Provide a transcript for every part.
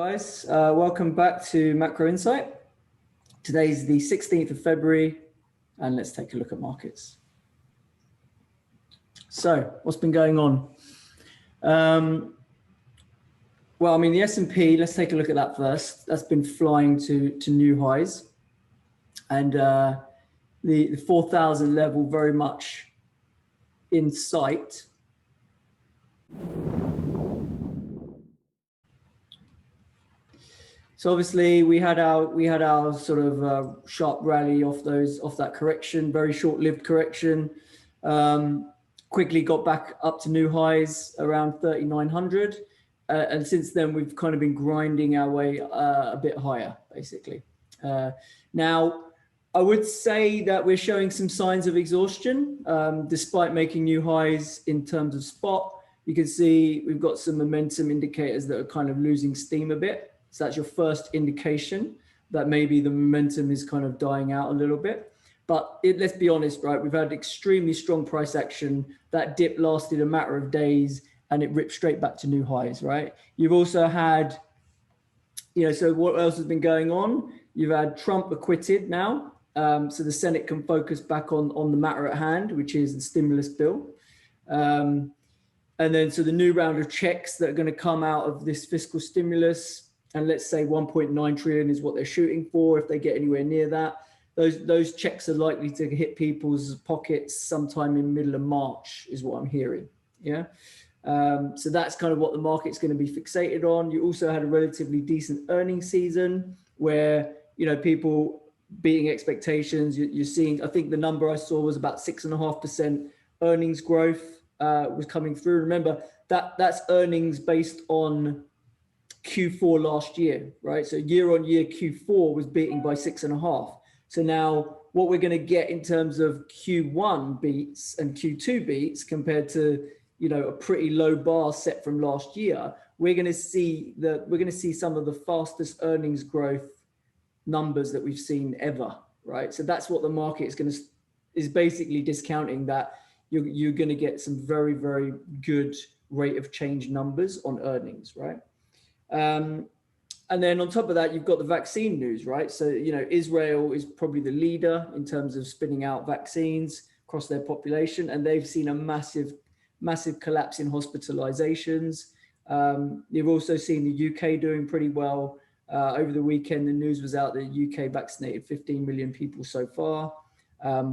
guys, welcome back to Macro Insight. Today's the 16th of February and let's take a look at markets. So what's been going on? Well, I mean, the S&P, let's take a look at that first. That's been flying to new highs, and the 4,000 level very much in sight. So obviously we had our sort of sharp rally off that correction, very short-lived correction. Quickly got back up to new highs around 3,900, and since then we've kind of been grinding our way a bit higher, basically. Now, I would say that we're showing some signs of exhaustion, despite making new highs in terms of spot. You can see we've got some momentum indicators that are kind of losing steam a bit. So that's your first indication that maybe the momentum is kind of dying out a little bit. But let's be honest, right? We've had extremely strong price action. That dip lasted a matter of days and it ripped straight back to new highs, right? You've also had, so what else has been going on? You've had Trump acquitted now. So the Senate can focus back on the matter at hand, which is the stimulus bill. And then, so the new round of checks that are going to come out of this fiscal stimulus, and let's say 1.9 trillion is what they're shooting for. If they get anywhere near that, those checks are likely to hit people's pockets sometime in middle of March, is what I'm hearing. Yeah. So that's kind of what the market's going to be fixated on. You also had a relatively decent earnings season where, people beating expectations. You're seeing, I think the number I saw was about 6.5% earnings growth was coming through. Remember that's earnings based on Q4 last year, right? So year on year, Q4 was beating by 6.5. So now what we're going to get in terms of Q1 beats and Q2 beats compared to, a pretty low bar set from last year, we're going to see some of the fastest earnings growth numbers that we've seen ever, right? So that's what the market is basically discounting, that you're going to get some very, very good rate of change numbers on earnings, right? And then on top of that, you've got the vaccine news, right? So, Israel is probably the leader in terms of spinning out vaccines across their population, and they've seen a massive collapse in hospitalizations. You've also seen the UK doing pretty well. Over the weekend, the news was out that the UK vaccinated 15 million people so far.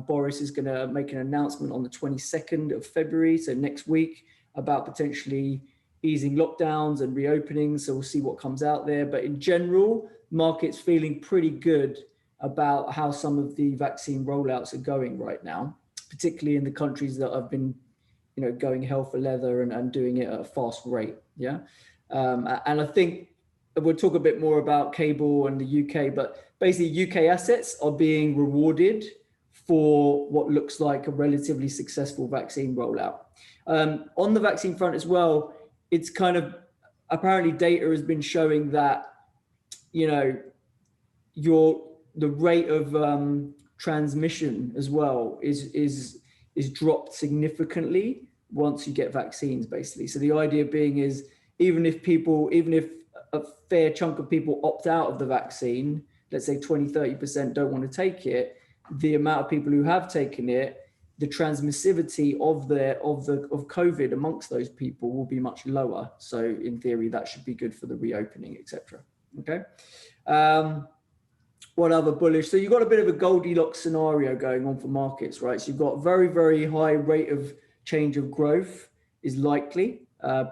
Boris is going to make an announcement on the 22nd of February, so next week, about potentially easing lockdowns and reopening. So we'll see what comes out there. But in general, market's feeling pretty good about how some of the vaccine rollouts are going right now, particularly in the countries that have been, going hell for leather and doing it at a fast rate. Yeah. And I think we'll talk a bit more about cable and the UK, but basically UK assets are being rewarded for what looks like a relatively successful vaccine rollout. On the vaccine front as well, it's kind of, apparently data has been showing that, the rate of transmission as well is dropped significantly once you get vaccines, basically. So the idea being is, even if a fair chunk of people opt out of the vaccine, let's say 20-30% don't want to take it, the amount of people who have taken it, the transmissivity of COVID amongst those people will be much lower. So in theory, that should be good for the reopening, etc. Okay. What other bullish? So you've got a bit of a Goldilocks scenario going on for markets, right? So you've got very, very high rate of change of growth is likely,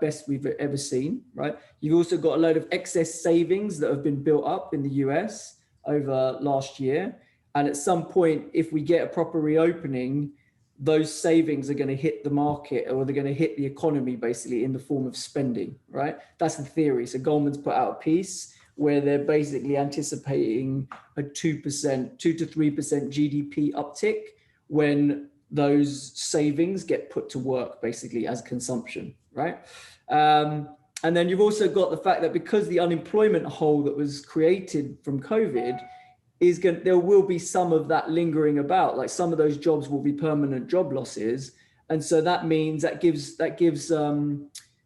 best we've ever seen, right? You've also got a load of excess savings that have been built up in the US over last year. And at some point, if we get a proper reopening, those savings are going to hit the market, or they're going to hit the economy basically in the form of spending, right? That's the theory. So Goldman's put out a piece where they're basically anticipating a 2% to 3% GDP uptick when those savings get put to work basically as consumption, right? And then you've also got the fact that because the unemployment hole that was created from COVID there will be some of that lingering about, like some of those jobs will be permanent job losses. And so that means that gives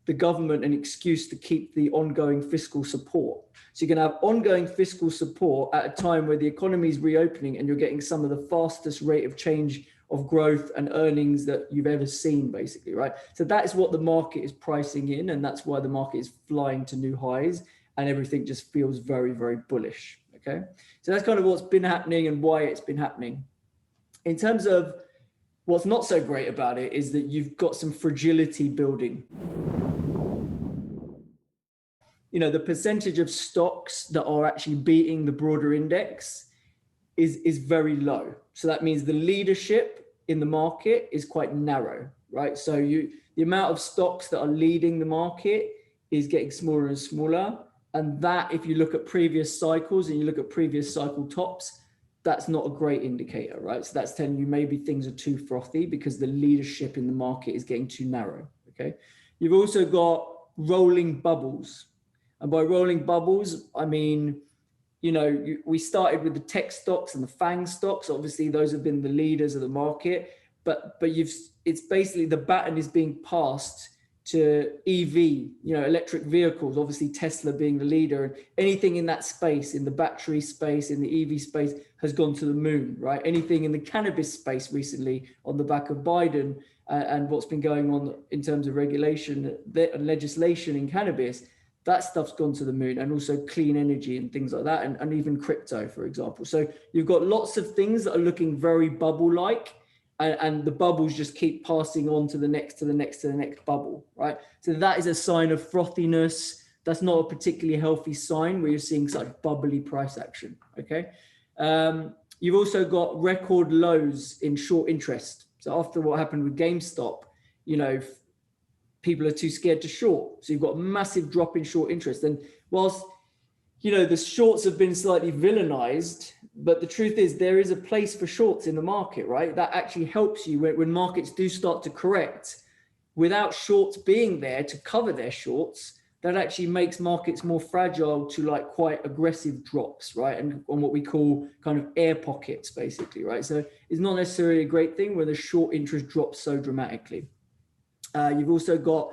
the government an excuse to keep the ongoing fiscal support. So you're going to have ongoing fiscal support at a time where the economy is reopening and you're getting some of the fastest rate of change of growth and earnings that you've ever seen, basically, right? So that is what the market is pricing in, and that's why the market is flying to new highs and everything just feels very, very bullish, okay? So that's kind of what's been happening and why it's been happening. In terms of what's not so great about it is that you've got some fragility building. You know, the percentage of stocks that are actually beating the broader index is very low. So that means the leadership in the market is quite narrow, right? So the amount of stocks that are leading the market is getting smaller and smaller. And that, if you look at previous cycles and you look at previous cycle tops, that's not a great indicator, right? So that's telling you maybe things are too frothy because the leadership in the market is getting too narrow, okay? You've also got rolling bubbles. And by rolling bubbles, I mean, you know, we started with the tech stocks and the FANG stocks. Obviously, those have been the leaders of the market, but it's basically the baton is being passed to EV, you know, electric vehicles, obviously Tesla being the leader, and anything in that space, in the battery space, in the EV space, has gone to the moon, right? Anything in the cannabis space recently on the back of Biden and what's been going on in terms of regulation and legislation in cannabis, that stuff's gone to the moon, and also clean energy and things like that, and even crypto, for example. So you've got lots of things that are looking very bubble-like, and the bubbles just keep passing on to the next, to the next, to the next bubble, right? So that is a sign of frothiness. That's not a particularly healthy sign where you're seeing such bubbly price action, okay? You've also got record lows in short interest. So after what happened with GameStop, you know, people are too scared to short. So you've got a massive drop in short interest. And whilst, you know, the shorts have been slightly villainized, but the truth is there is a place for shorts in the market, right? That actually helps you when markets do start to correct. Without shorts being there to cover their shorts, that actually makes markets more fragile to like quite aggressive drops, right? And on what we call kind of air pockets, basically, right? So it's not necessarily a great thing when the short interest drops so dramatically. You've also got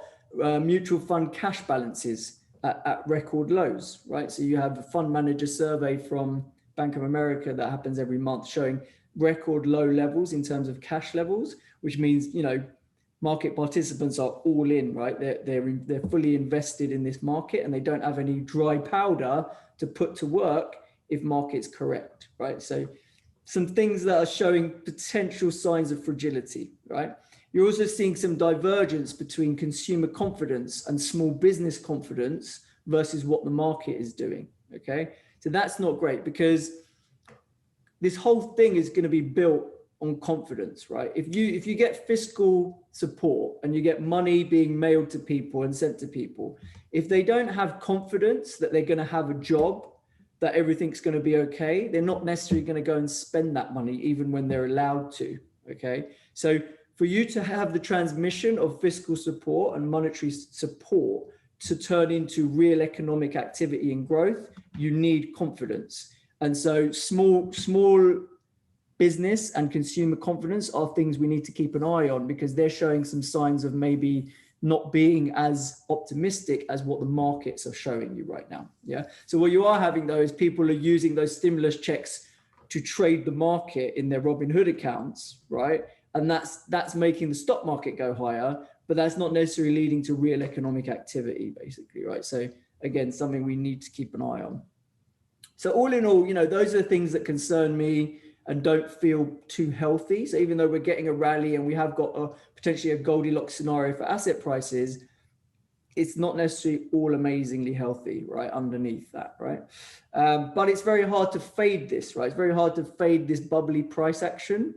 mutual fund cash balances at record lows, right? So you have a fund manager survey from Bank of America that happens every month showing record low levels in terms of cash levels, which means, you know, market participants are all in, right? They're fully invested in this market and they don't have any dry powder to put to work if markets correct, right? So some things that are showing potential signs of fragility, right? You're also seeing some divergence between consumer confidence and small business confidence versus what the market is doing, okay? So that's not great because this whole thing is going to be built on confidence, right? If you get fiscal support and you get money being mailed to people and sent to people, if they don't have confidence that they're going to have a job, that everything's going to be okay, they're not necessarily going to go and spend that money even when they're allowed to, okay? So for you to have the transmission of fiscal support and monetary support to turn into real economic activity and growth, you need confidence. And so small business and consumer confidence are things we need to keep an eye on because they're showing some signs of maybe not being as optimistic as what the markets are showing you right now. Yeah. So what you are having though is people are using those stimulus checks to trade the market in their Robinhood accounts, right? And that's making the stock market go higher, but that's not necessarily leading to real economic activity, basically, right? So again, something we need to keep an eye on. So all in all, you know, those are the things that concern me and don't feel too healthy. So even though we're getting a rally and we have got potentially a Goldilocks scenario for asset prices, it's not necessarily all amazingly healthy, right, underneath that, right? But it's very hard to fade this, right? It's very hard to fade this bubbly price action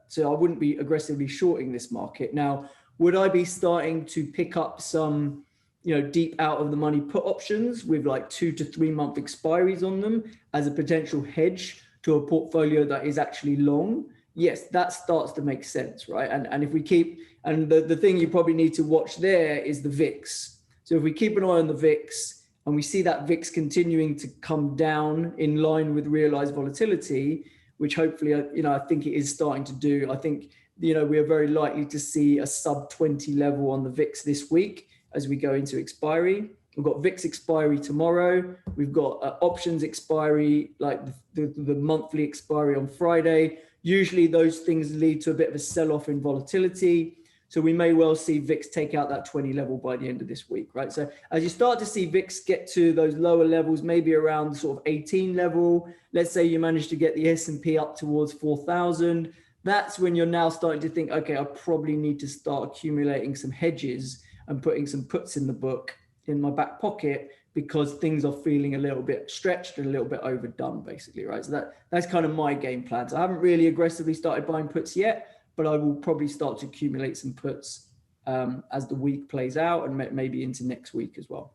so I wouldn't be aggressively shorting this market. Now, would I be starting to pick up some, you know, deep out of the money put options with like 2 to 3 month expiries on them as a potential hedge to a portfolio that is actually long? Yes, that starts to make sense, right? And if we keep, and the thing you probably need to watch there is the VIX. So if we keep an eye on the VIX and we see that VIX continuing to come down in line with realized volatility, which hopefully, you know, I think it is starting to do. I think, you know, we are very likely to see a sub 20 level on the VIX this week. as we go into expiry. We've got VIX expiry tomorrow. We've got options expiry, like the monthly expiry on Friday. Usually those things lead to a bit of a sell-off in volatility. So we may well see VIX take out that 20 level by the end of this week, right? So as you start to see VIX get to those lower levels, maybe around sort of 18 level, let's say you manage to get the S&P up towards 4,000, that's when you're now starting to think, okay, I probably need to start accumulating some hedges and putting some puts in the book in my back pocket, because things are feeling a little bit stretched and a little bit overdone, basically, right? So that's kind of my game plan. So I haven't really aggressively started buying puts yet, but I will probably start to accumulate some puts as the week plays out, and maybe into next week as well.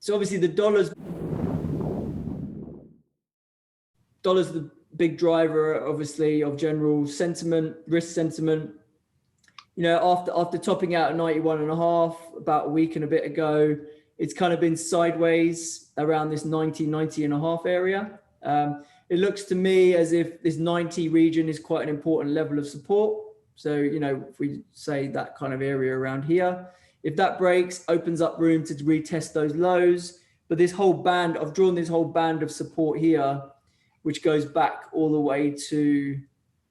So obviously the dollar's the big driver, obviously, of general sentiment, risk sentiment. You know, after topping out at 91.5 about a week and a bit ago, it's kind of been sideways around this 90.5 area. It looks to me as if this 90 region is quite an important level of support. So, you know, if we say that kind of area around here, if that breaks, opens up room to retest those lows. But this whole band, I've drawn this whole band of support here, which goes back all the way to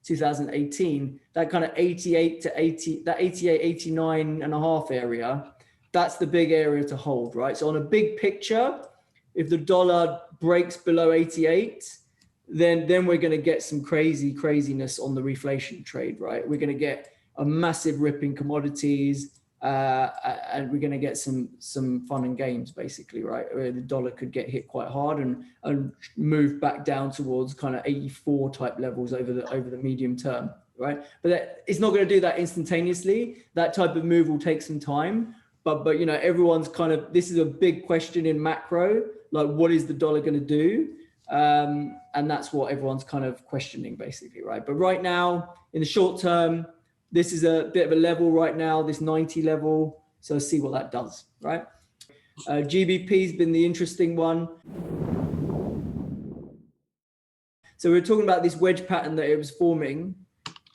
2018, that kind of 88 to 80, that 88, 89.5 area, that's the big area to hold, right? So on a big picture, if the dollar breaks below 88, then we're going to get some craziness on the reflation trade, right? We're going to get a massive rip in commodities, and we're going to get some fun and games, basically, right? Where the dollar could get hit quite hard and move back down towards kind of 84 type levels over the medium term, right? But it's not going to do that instantaneously. That type of move will take some time. But you know, everyone's kind of, this is a big question in macro, like what is the dollar going to do? And that's what everyone's kind of questioning, basically, right? But right now, in the short term, this is a bit of a level right now, this 90 level. So let's see what that does, right? GBP's been the interesting one. So we're talking about this wedge pattern that it was forming,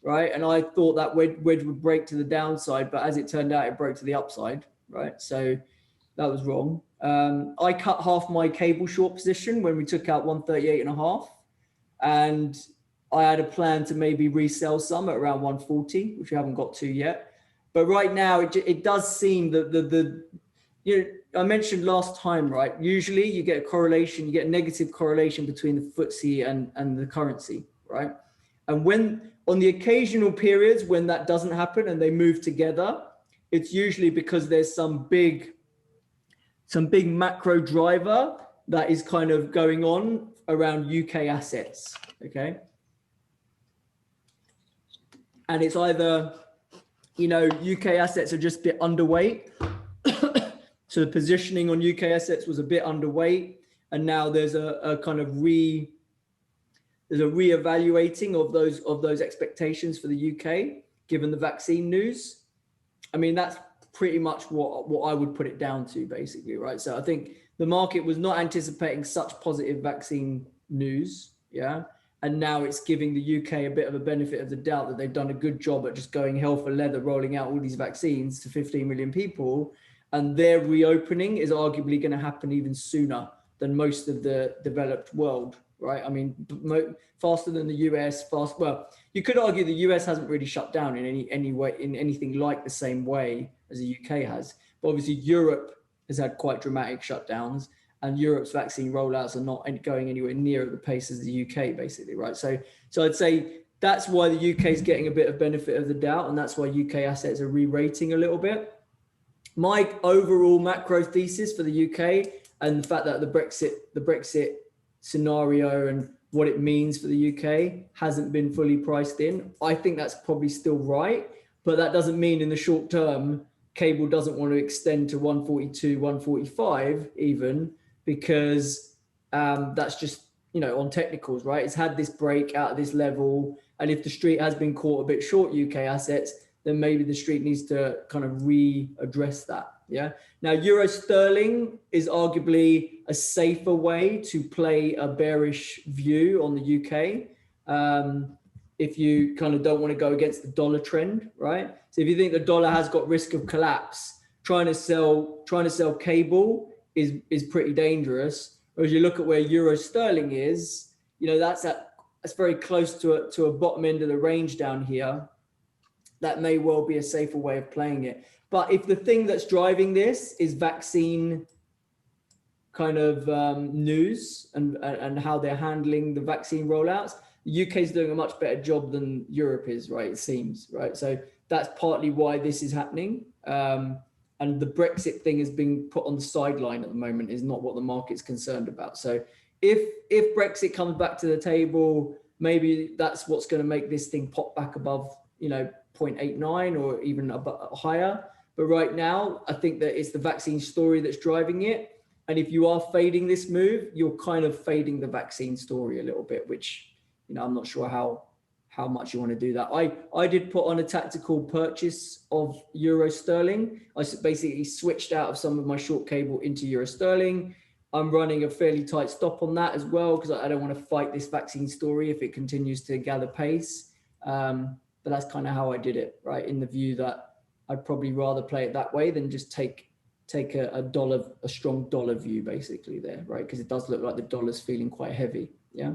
right? And I thought that wedge would break to the downside, but as it turned out, it broke to the upside, right? So that was wrong. I cut half my cable short position when we took out 138.5, and I had a plan to maybe resell some at around 140, which we haven't got to yet. But right now, it does seem that you know, I mentioned last time, right? Usually you get a correlation, you get a negative correlation between the FTSE and the currency, right? And when on the occasional periods when that doesn't happen and they move together, it's usually because there's some big macro driver that is kind of going on around UK assets, okay? And it's either, you know, UK assets are just a bit underweight. So the positioning on UK assets was a bit underweight. And now there's a kind of reevaluating of those expectations for the UK, given the vaccine news. I mean, that's pretty much what I would put it down to, basically, right? So I think the market was not anticipating such positive vaccine news, yeah? And now it's giving the UK a bit of a benefit of the doubt that they've done a good job at just going hell for leather, rolling out all these vaccines to 15 million people. And their reopening is arguably going to happen even sooner than most of the developed world, right? I mean, faster than the US, well, you could argue the US hasn't really shut down in any way, in anything like the same way as the UK has. But obviously Europe has had quite dramatic shutdowns, and Europe's vaccine rollouts are not going anywhere near at the pace as the UK, basically, right? So I'd say that's why the UK is getting a bit of benefit of the doubt, and that's why UK assets are re-rating a little bit. My overall macro thesis for the UK and the fact that the Brexit scenario and what it means for the UK hasn't been fully priced in, I think that's probably still right. But that doesn't mean in the short term, cable doesn't want to extend to 142, 145 even, because that's just, you know, on technicals, right? It's had this break out of this level. And if the street has been caught a bit short UK assets, then maybe the street needs to kind of readdress that. Yeah. Now, Euro sterling is arguably a safer way to play a bearish view on the UK. If you kind of don't want to go against the dollar trend, right? So if you think the dollar has got risk of collapse, trying to sell cable is pretty dangerous. Whereas you look at where euro sterling is, you know, that's very close to a bottom end of the range down here. That may well be a safer way of playing it. But if the thing that's driving this is vaccine kind of news and how they're handling the vaccine rollouts, the UK is doing a much better job than Europe is, right? It seems, right? So that's partly why this is happening. And the Brexit thing is being put on the sideline at the moment, is not what the market's concerned about. So if Brexit comes back to the table, maybe that's what's going to make this thing pop back above, you know, 0.89 or even higher. But right now, I think that it's the vaccine story that's driving it. And if you are fading this move, you're kind of fading the vaccine story a little bit, which, you know, I'm not sure how much you want to do that. I did put on a tactical purchase of euro sterling. I basically switched out of some of my short cable into euro sterling. I'm running a fairly tight stop on that as well, because I don't want to fight this vaccine story if it continues to gather pace. But that's kind of how I did it, right? In the view that I'd probably rather play it that way than just take a strong dollar view basically there, right? Because it does look like the dollar's feeling quite heavy. Yeah.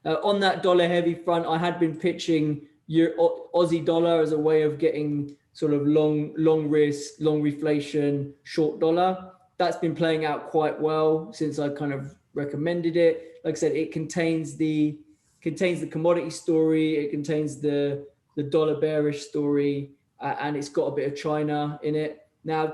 On that dollar heavy front, I had been pitching Aussie dollar as a way of getting sort of long risk, long reflation, short dollar. That's been playing out quite well since I kind of recommended it. Like I said, it contains the commodity story, it contains the dollar bearish story, and it's got a bit of China in it. Now,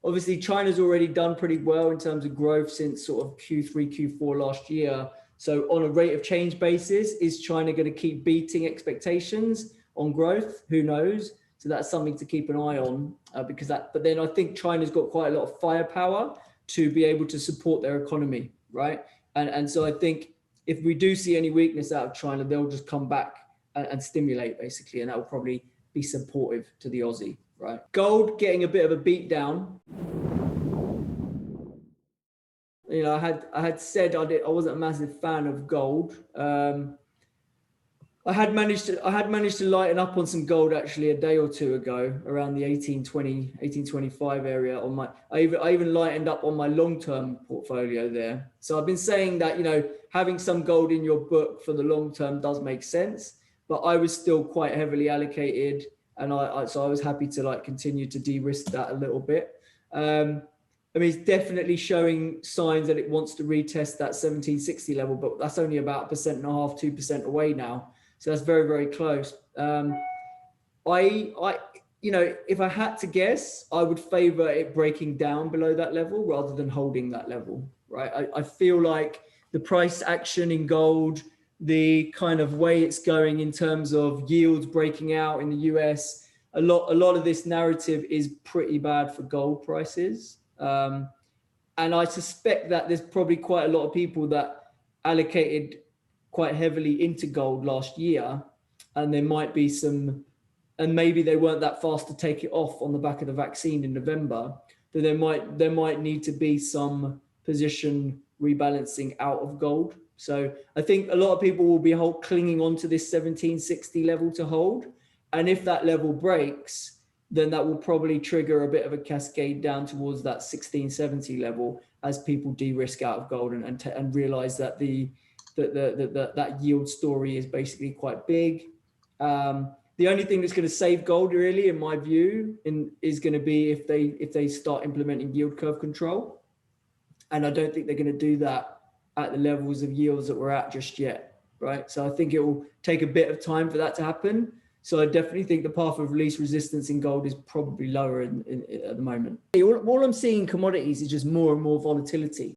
obviously, China's already done pretty well in terms of growth since sort of Q3, Q4 last year. So on a rate of change basis, is China going to keep beating expectations on growth? Who knows? So that's something to keep an eye on, but then I think China's got quite a lot of firepower to be able to support their economy, right? And so I think if we do see any weakness out of China, they'll just come back and stimulate basically, and that will probably be supportive to the Aussie, right? Gold getting a bit of a beat down. You know, I had said I wasn't a massive fan of gold. I had managed to lighten up on some gold actually a day or two ago around the 1820, 1825 area on my, I even lightened up on my long-term portfolio there. So I've been saying that, you know, having some gold in your book for the long term does make sense, but I was still quite heavily allocated, and so I was happy to like continue to de-risk that a little bit. I mean, it's definitely showing signs that it wants to retest that 1760 level, but that's only about 1.5%, 2% away now. So that's very, very close. You know, if I had to guess, I would favor it breaking down below that level rather than holding that level, right? I feel like the price action in gold, the kind of way it's going in terms of yields breaking out in the US, a lot of this narrative is pretty bad for gold prices. And I suspect that there's probably quite a lot of people that allocated quite heavily into gold last year, and there might be some, and maybe they weren't that fast to take it off on the back of the vaccine in November, but there might need to be some position rebalancing out of gold. So I think a lot of people will be clinging on to this 1760 level to hold, and if that level breaks, then that will probably trigger a bit of a cascade down towards that 1670 level as people de-risk out of gold and realize that that yield story is basically quite big. The only thing that's going to save gold, really, in my view, is going to be if they start implementing yield curve control, and I don't think they're going to do that at the levels of yields that we're at just yet, right? So I think it will take a bit of time for that to happen. So I definitely think the path of least resistance in gold is probably lower at the moment. All I'm seeing in commodities is just more and more volatility,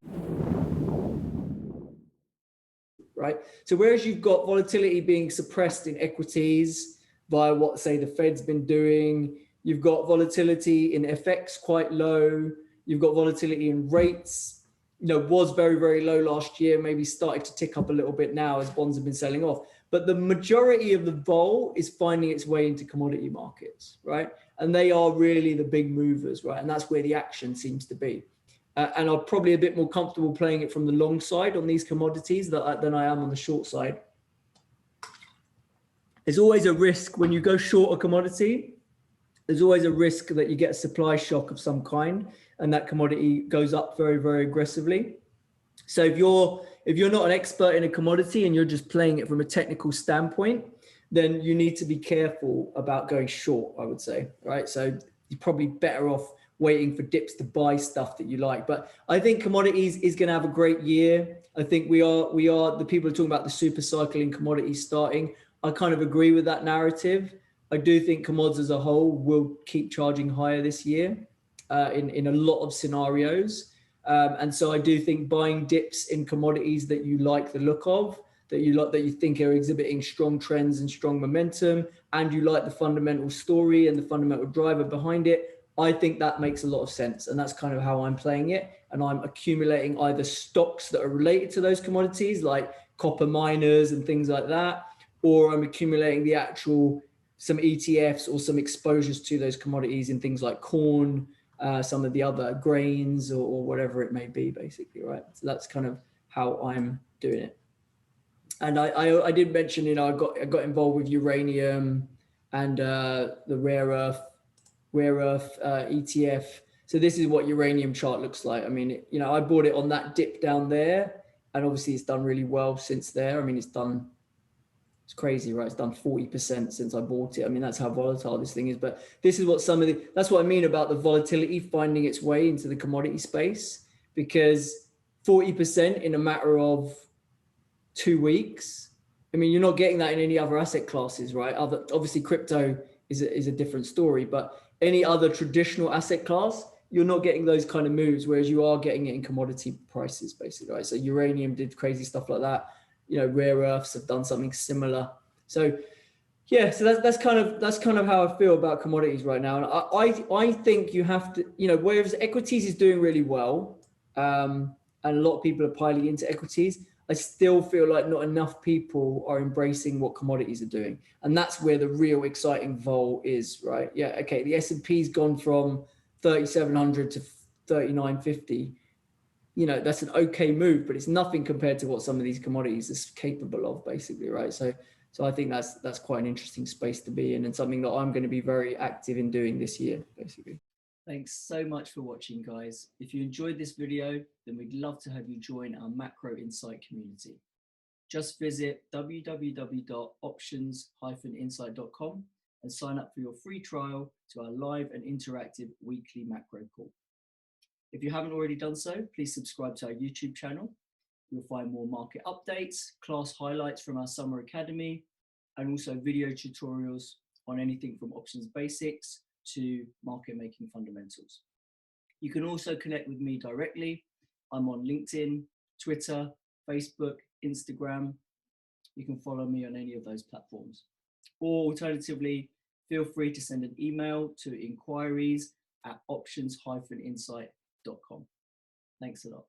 right? So whereas you've got volatility being suppressed in equities via what, say, the Fed's been doing, you've got volatility in FX quite low, you've got volatility in rates, you know, was very, very low last year, maybe started to tick up a little bit now as bonds have been selling off. But the majority of the vol is finding its way into commodity markets, right? And they are really the big movers, right? And that's where the action seems to be. And I'm probably a bit more comfortable playing it from the long side on these commodities than I am on the short side. There's always a risk when you go short a commodity. there's always a risk that you get a supply shock of some kind and that commodity goes up very, very aggressively. So if you're not an expert in a commodity and you're just playing it from a technical standpoint, then you need to be careful about going short, I would say, right? So you're probably better off waiting for dips to buy stuff that you like. But I think commodities is going to have a great year. I think we are the people are talking about the super cycle in commodities starting. I kind of agree with that narrative. I do think commodities as a whole will keep charging higher this year in a lot of scenarios. And so I do think buying dips in commodities that you like the look of, that you think are exhibiting strong trends and strong momentum, and you like the fundamental story and the fundamental driver behind it, I think that makes a lot of sense. And that's kind of how I'm playing it. And I'm accumulating either stocks that are related to those commodities, like copper miners and things like that, or I'm accumulating the actual some ETFs or some exposures to those commodities in things like corn, some of the other grains or whatever it may be, basically, right? So that's kind of how I'm doing it. And I did mention, I got involved with uranium and the rare earth ETF. So this is what uranium chart looks like. I mean, I bought it on that dip down there, and obviously it's done really well since there. I mean, it's crazy, right? It's done 40% since I bought it. I mean, that's how volatile this thing is. But this is what that's what I mean about the volatility finding its way into the commodity space, because 40% in a matter of 2 weeks. I mean, you're not getting that in any other asset classes, right? Obviously, crypto is a different story, but any other traditional asset class, you're not getting those kind of moves, whereas you are getting it in commodity prices, basically, right? So uranium did crazy stuff like that. Rare earths have done something similar. So yeah, so that's kind of how I feel about commodities right now. And I think you have to, whereas equities is doing really well, and a lot of people are piling into equities, I still feel like not enough people are embracing what commodities are doing. And that's where the real exciting vol is, right? Yeah, okay, the S&P's gone from 3,700 to 3,950. That's an okay move, but it's nothing compared to what some of these commodities are capable of, basically, right? So I think that's quite an interesting space to be in, and something that I'm going to be very active in doing this year, basically. Thanks so much for watching, guys. If you enjoyed this video, then we'd love to have you join our Macro Insight community. Just visit www.options-insight.com and sign up for your free trial to our live and interactive weekly macro call. If you haven't already done so, please subscribe to our YouTube channel. You'll find more market updates, class highlights from our summer academy, and also video tutorials on anything from options basics to market making fundamentals. You can also connect with me directly. I'm on LinkedIn, Twitter, Facebook, Instagram. You can follow me on any of those platforms. Or alternatively, feel free to send an email to inquiries@options-insight.com. Thanks a lot.